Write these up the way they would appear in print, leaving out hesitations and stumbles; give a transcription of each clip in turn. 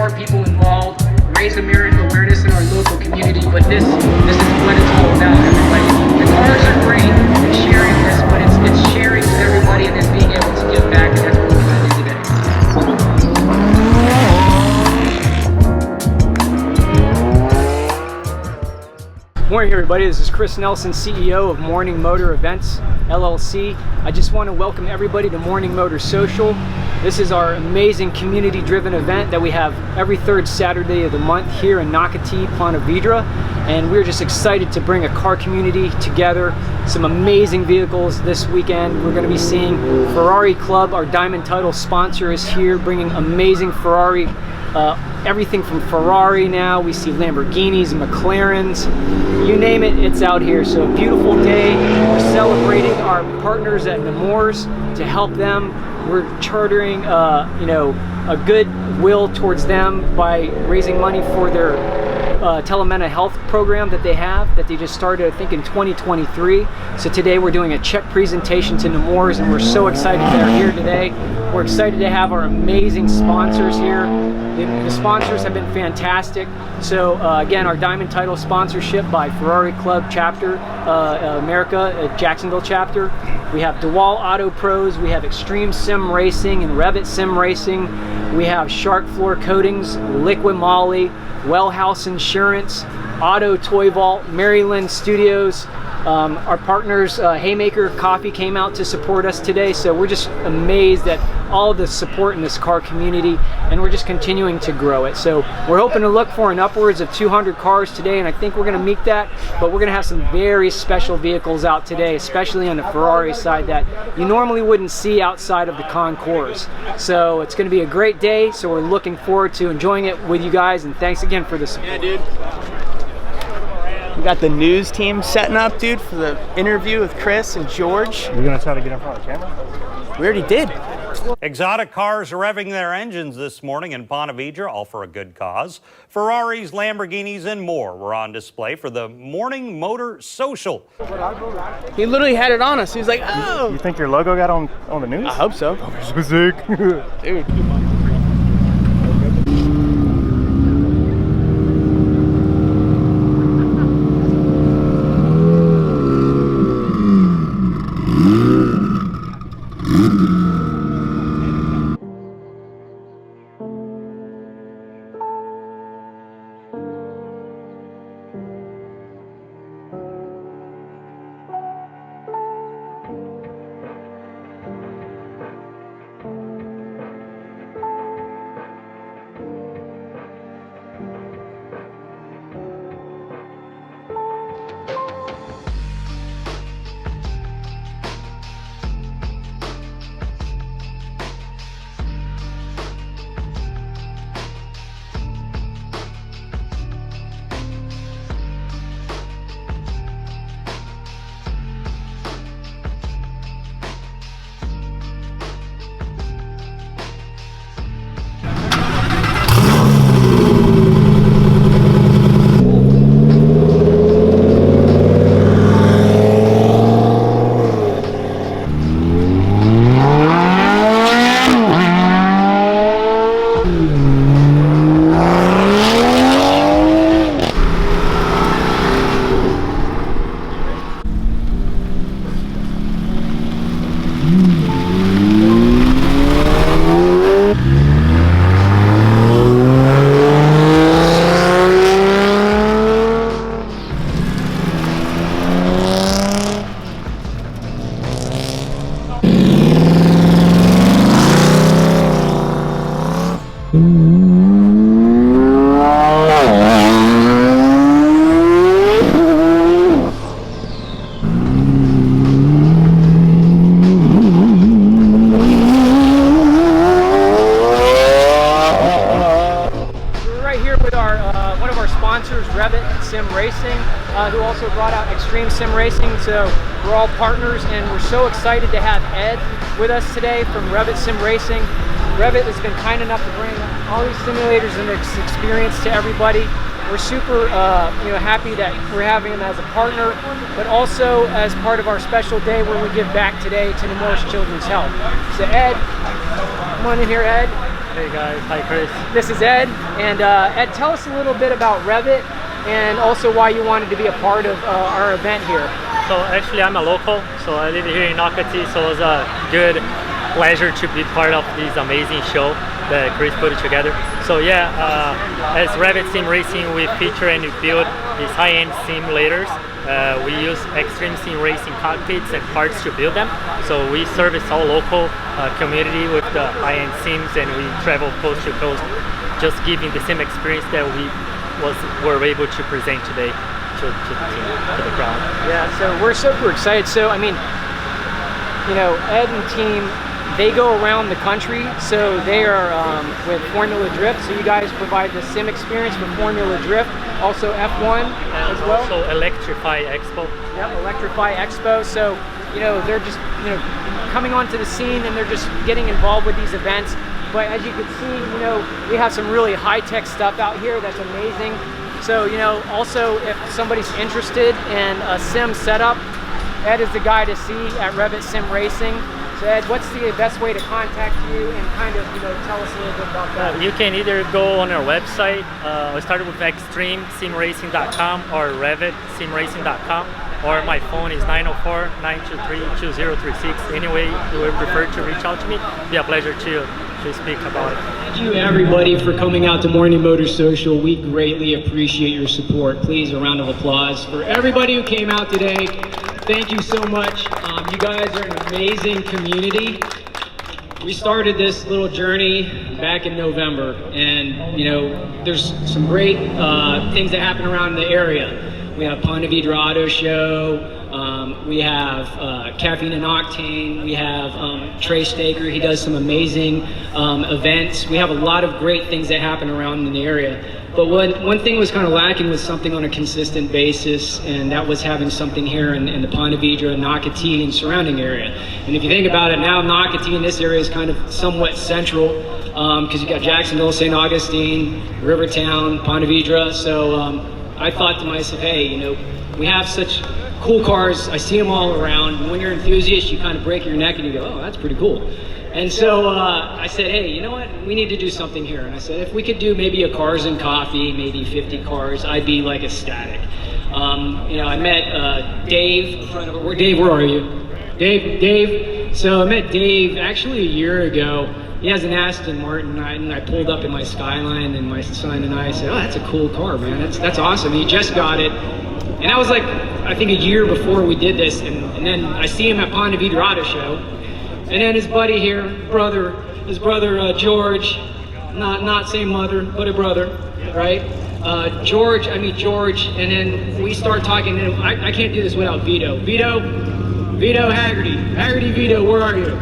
more people involved, raise awareness in our local community. But this is what it's all about, everybody. The cars are great and sharing this, but it's sharing with everybody and then being able to give back, and that's what we're trying to do today. Morning, everybody. This is Chris Nelson, CEO of Morning Motor Events, LLC. I just want to welcome everybody to Morning Motor Social. This is our amazing community-driven event that we have every third Saturday of the month here in Nocatee, Ponte Vedra. And we're just excited to bring a car community together. Some amazing vehicles this weekend. We're going to be seeing Ferrari Club, our Diamond Title sponsor, is here bringing amazing Ferrari, everything from Ferrari now. We see Lamborghinis, McLarens, you name it, it's out here. So a beautiful day. We're celebrating our partners at Nemours to help them. We're chartering, a good will towards them by raising money for their Telemena health program that they just started, I think, in 2023. So today we're doing a check presentation to Nemours, and we're so excited they're here today. We're excited to have our amazing sponsors here. The sponsors have been fantastic. So again, our Diamond Title sponsorship by Ferrari Club Chapter America, Jacksonville chapter. We have DeWalt Auto Pros, we have Extreme Sim Racing and Revit Sim Racing. We have Shark Floor Coatings, Liquid Moly, Wellhouse Insurance, Auto Toy Vault, Maryland Studios. Our partners, Haymaker Coffee, came out to support us today. So we're just amazed at all the support in this car community, and we're just continuing to grow it. So we're hoping to look for an upwards of 200 cars today, and I think we're going to meet that. But we're going to have some very special vehicles out today, especially on the Ferrari side that you normally wouldn't see outside of the concours. So it's going to be a great day. So we're looking forward to enjoying it with you guys, and thanks again for the support. Yeah, dude. We got the news team setting up, dude, for the interview with Chris and George. We're gonna try to get in front of the camera? We already did. Exotic cars are revving their engines this morning in Ponte Vedra, all for a good cause. Ferraris, Lamborghinis, and more were on display for the Morning Motor Social. He literally had it on us. He was like, oh. You think your logo got on the news? I hope so. So sick. Dude. Revit Sim Racing, who also brought out Extreme Sim Racing. So we're all partners, and we're so excited to have Ed with us today from Revit Sim Racing. Revit has been kind enough to bring all these simulators and this experience to everybody. We're super happy that we're having him as a partner, but also as part of our special day where we give back today to Nemours Children's Health. So Ed, come on in here, Ed. Hey guys, hi Chris. This is Ed, and Ed, tell us a little bit about Revit and also why you wanted to be a part of our event here. So actually I'm a local, so I live here in Nocatee, so it was a good pleasure to be part of this amazing show that Chris put together. So yeah, as Revit Sim Racing, we feature and we build these high-end simulators. We use extreme sim racing cockpits and parts to build them. So we service all local community with the high-end sims, and we travel coast to coast, just giving the same experience that we were able to present today to the crowd. Yeah, so we're super excited. So I mean, you know, Ed and team, they go around the country, so they are with Formula Drift, so you guys provide the sim experience for Formula Drift, also F1 as well. Also Electrify Expo. Yep, Electrify Expo, so you know, they're just, you know, coming onto the scene and they're just getting involved with these events. But as you can see, you know, we have some really high-tech stuff out here that's amazing. So, you know, also if somebody's interested in a sim setup, Ed is the guy to see at Revit Sim Racing. So Ed, what's the best way to contact you and kind of, you know, tell us a little bit about that? You can either go on our website. We started with extremesimracing.com or revitsimracing.com, or my phone is 904-923-2036. Anyway, you would prefer to reach out to me, it'd be a pleasure to speak about it. Thank you everybody for coming out to Morning Motor Social. We greatly appreciate your support. Please, a round of applause for everybody who came out today. Thank you so much. You guys are an amazing community. We started this little journey back in November, and you know, there's some great things that happen around the area. We have Ponte Vedra Auto Show, we have Caffeine and Octane, we have Trey Staker, he does some amazing events. We have a lot of great things that happen around in the area. But one thing was kind of lacking was something on a consistent basis, and that was having something here in the Ponte Vedra, Nocatee, and surrounding area. And if you think about it now, Nocatee in this area is kind of somewhat central, because you got Jacksonville, St. Augustine, Rivertown, Ponte Vedra. So I thought to myself, hey, you know, we have such cool cars, I see them all around. When you're an enthusiast, you kind of break your neck and you go, oh, that's pretty cool. And so I said, hey, you know what? We need to do something here. And I said, if we could do maybe a cars and coffee, maybe 50 cars, I'd be like ecstatic. You know, I met Dave. Dave, where are you? Dave. So I met Dave actually a year ago. He has an Aston Martin, and I pulled up in my Skyline, and my son and I said, oh, that's a cool car, man. That's awesome. He just got it. And that was like, I think a year before we did this. And then I see him at Ponte Vedra Auto Show. And then his buddy here, his brother George, not same mother, but a brother, right? George, I meet George, and then we start talking, and I can't do this without Vito. Vito Haggerty, Vito, where are you?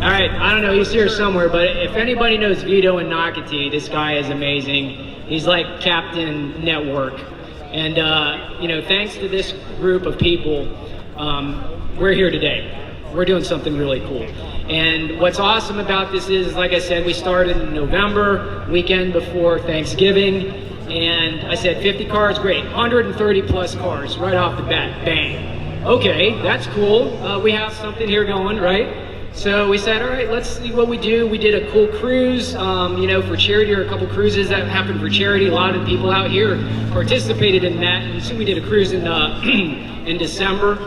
All right, I don't know, he's here somewhere, but if anybody knows Vito in Nocatee, this guy is amazing. He's like Captain Network. And, you know, thanks to this group of people, we're here today. We're doing something really cool. And what's awesome about this is, like I said, we started in November, weekend before Thanksgiving, and I said 50 cars, great. 130 plus cars right off the bat, bang. Okay, that's cool. We have something here going, right? So we said, all right, let's see what we do. We did a cool cruise, you know, for charity, or a couple cruises that happened for charity. A lot of people out here participated in that. And so we did a cruise in in December.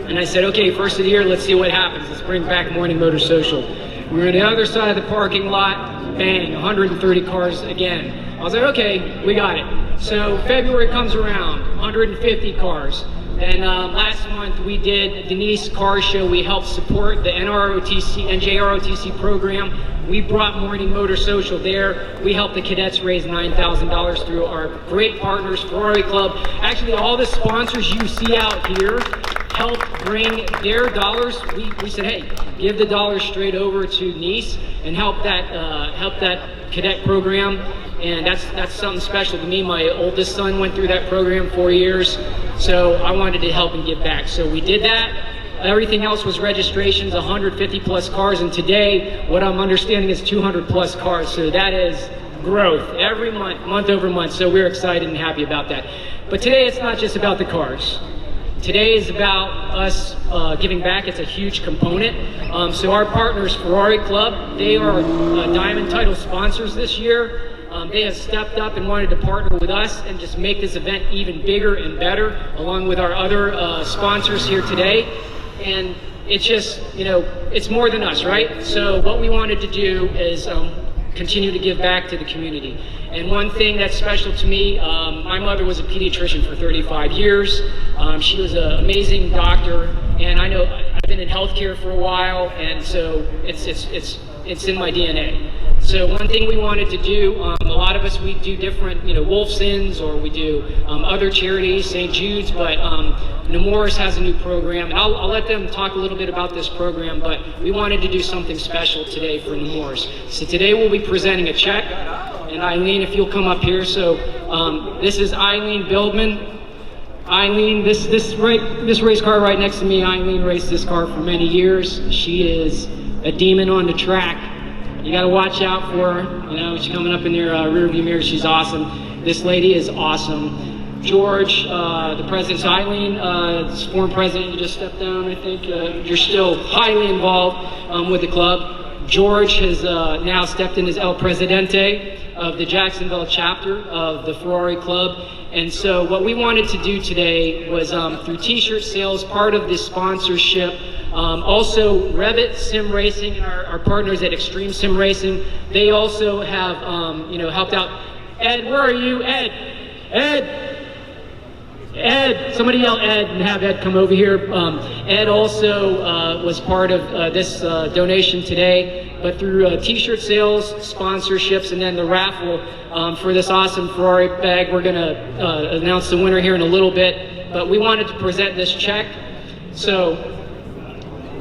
And I said, okay, first of the year, let's see what happens. Let's bring back Morning Motor Social. We were on the other side of the parking lot, bang, 130 cars again. I was like, okay, we got it. So February comes around, 150 cars. Then last month we did Denise Car Show. We helped support the NJROTC program. We brought Morning Motor Social there. We helped the cadets raise $9,000 through our great partners, Ferrari Club. Actually, all the sponsors you see out here help bring their dollars. We said, hey, give the dollars straight over to Nice and help that cadet program. And that's something special to me. My oldest son went through that program 4 years, so I wanted to help and give back. So we did that. Everything else was registrations, 150 plus cars, and today what I'm understanding is 200 plus cars. So that is growth every month over month. So we're excited and happy about that. But today it's not just about the cars. today is about us giving back. It's a huge component. So our partners, Ferrari Club, they are Diamond title sponsors this year. They have stepped up and wanted to partner with us and just make this event even bigger and better, along with our other sponsors here today. And it's just, it's more than us, right? So what we wanted to do is continue to give back to the community. And one thing that's special to me, my mother was a pediatrician for 35 years. She was an amazing doctor, and I know I've been in healthcare for a while, and so it's in my DNA. So one thing we wanted to do, a lot of us, we do different, Wolfsons, or we do other charities, St. Jude's, but Nemours has a new program, and I'll let them talk a little bit about this program, but we wanted to do something special today for Nemours. So today we'll be presenting a check, and Eileen, if you'll come up here. So this is Eileen Bildman. Eileen, this race car right next to me, Eileen raced this car for many years. She is a demon on the track. You got to watch out for her. She's coming up in your rear view mirror. She's awesome. This lady is awesome. George, the president's Eileen, former president, you just stepped down, I think. You're still highly involved with the club. George has now stepped in as El Presidente of the Jacksonville chapter of the Ferrari Club. And so what we wanted to do today was through t-shirt sales, part of this sponsorship, also Revit Sim Racing and our partners at Extreme Sim Racing, they also have helped out. Ed, where are you? Ed, somebody yell Ed and have Ed come over here. Ed also was part of this donation today, but through t-shirt sales, sponsorships, and then the raffle for this awesome Ferrari bag. We're gonna announce the winner here in a little bit, but we wanted to present this check. So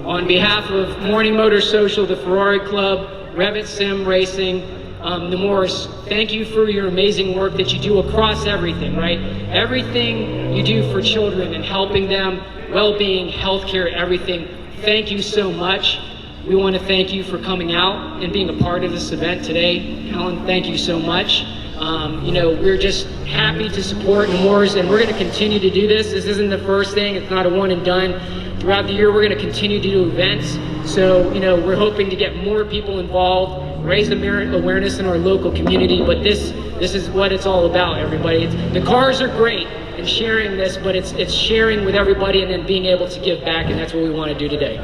on behalf of Morning Motor Social, the Ferrari Club, Revit Sim Racing, Nemours, thank you for your amazing work that you do across everything, right? Everything you do for children and helping them, well-being, healthcare, everything. Thank you so much. We want to thank you for coming out and being a part of this event today. Helen, thank you so much. We're just happy to support Nemours, and we're going to continue to do this. This isn't the first thing. It's not a one and done. Throughout the year, we're going to continue to do events. So, we're hoping to get more people involved, raise awareness in our local community. But this is what it's all about, everybody. The cars are great and sharing this, but it's sharing with everybody and then being able to give back, and that's what we want to do today.